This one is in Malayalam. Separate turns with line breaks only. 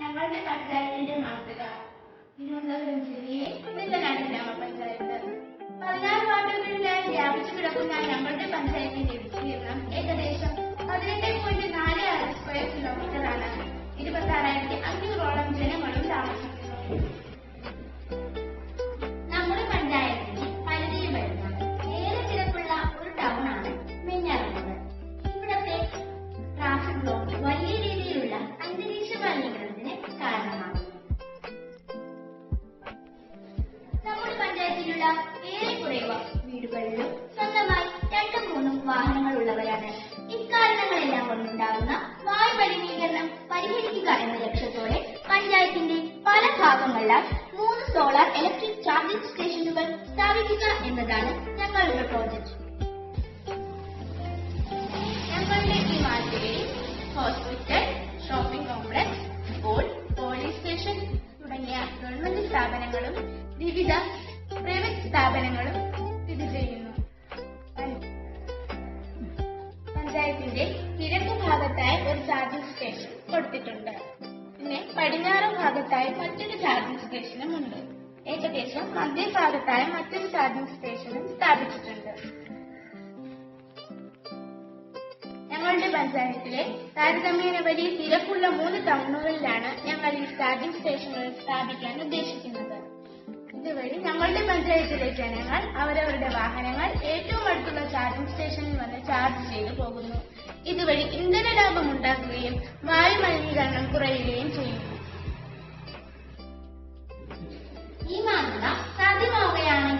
ഞങ്ങളുടെ പഞ്ചായത്തിന്റെ മാതൃക തിരുവനന്തപുരം ജില്ലയിലെ കുന്നനാട് ഗ്രാമപഞ്ചായത്ത്. 16 വാർഡുകളിലായി വ്യാപിച്ചു കിടക്കുന്ന ഞങ്ങളുടെ പഞ്ചായത്തിന്റെ വിസ്തീർണം ഏകദേശം 18.46 സ്ക്വയർ കിലോമീറ്ററാണ്. 26,500ഓളം ജനങ്ങളും താമസിക്കുന്നു. നമ്മുടെ പഞ്ചായത്തിന്റെ പരിധിയിൽ വരുന്ന ഏറെ തിരക്കുള്ള ഒരു ടൗണാണ് വെഞ്ഞാറമൂട്. ഇവിടത്തെ ട്രാഫിക് ബ്ലോക്ക് വലിയ രീതിയിലുള്ള അന്തരീക്ഷ മലിനീകരണത്തിന് കാരണമാകുന്നു. നമ്മുടെ പഞ്ചായത്തിലുള്ള ഏറെക്കുറെ വീടുകളിലും സ്വന്തമായി 2-3 വാഹനങ്ങൾ ഉള്ളവരാണ്. ഇക്കാരണങ്ങളെല്ലാം കൊണ്ടുണ്ടാകുന്ന വായു മലിനീകരണം പരിഹരിക്കുക എന്ന ലക്ഷ്യത്തോടെ പഞ്ചായത്തിന്റെ പല ഭാഗങ്ങളിലായി 3 സോളാർ ഇലക്ട്രിക് ചാർജിംഗ് സ്റ്റേഷനുകൾ സ്ഥാപിക്കുക എന്നതാണ് ഞങ്ങളുടെ പ്രോജക്ട്. ഞങ്ങളുടെ ഈ മാതൃകയിൽ hospital, shopping complex, school, police station തുടങ്ങിയ ഗവൺമെന്റ് സ്ഥാപനങ്ങളും വിവിധ പ്രൈവറ്റ് സ്ഥാപനങ്ങളും സ്ഥിതി ചെയ്യുന്നു. പഞ്ചായത്തിന്റെ കിഴക്ക് ഭാഗത്തായി ഒരു ചാർജിംഗ് സ്റ്റേഷൻ കൊടുത്തിട്ടുണ്ട്. പിന്നെ പടിഞ്ഞാറ് ഭാഗത്തായി മറ്റൊരു ചാർജിംഗ് സ്റ്റേഷനും ഉണ്ട്. ഏകദേശം മധ്യഭാഗത്തായി മറ്റൊരു ചാർജിംഗ് സ്റ്റേഷനും സ്ഥാപിച്ചിട്ടുണ്ട്. ഞങ്ങളുടെ പഞ്ചായത്തിലെ താരതമ്യേന വലിയ തിരക്കുള്ള 3 ടൗണുകളിലാണ് ഞങ്ങൾ ഈ ചാർജിംഗ് സ്റ്റേഷനുകൾ സ്ഥാപിക്കാൻ ഉദ്ദേശിക്കുന്നത്. ഇതുവഴി ഞങ്ങളുടെ പഞ്ചായത്തിലെ ജനങ്ങൾ അവരവരുടെ വാഹനങ്ങൾ ഏറ്റവും അടുത്തുള്ള ചാർജിംഗ് സ്റ്റേഷനിൽ വന്ന് ചാർജ് ചെയ്തു പോകുന്നു. ഇതുവഴി ഇന്ധന ലാഭം ഉണ്ടാക്കുകയും വായു മലിനീകരണം കുറയുകയും ചെയ്യുന്നു. ഈ മാതൃക സാധ്യമാവുകയാണെങ്കിൽ